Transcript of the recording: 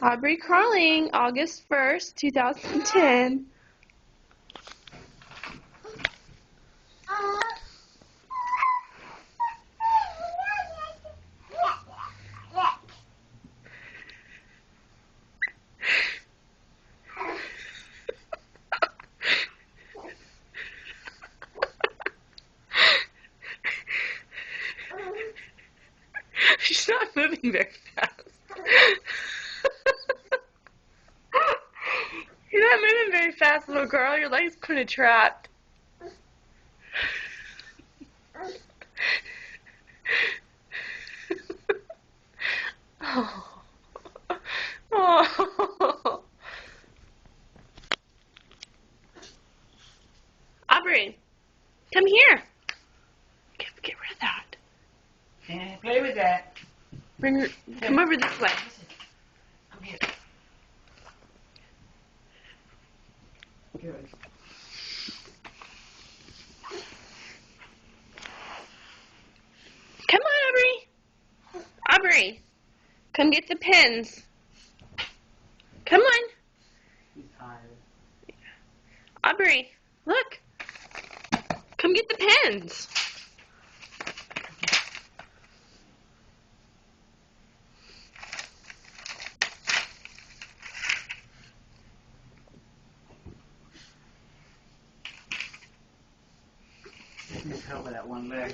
Aubrey Carling, August 1st, 2010. She's not moving very fast. You're not moving very fast, little girl. Your leg's kind of trapped. Oh. Oh. Aubrey, come here. Get rid of that. Yeah, play with that. Come over this way. Come here. Good. Come on, Aubrey. Aubrey, come get the pins. Come on. He's tired. Aubrey, look. Come get the pins. He's helping that one leg.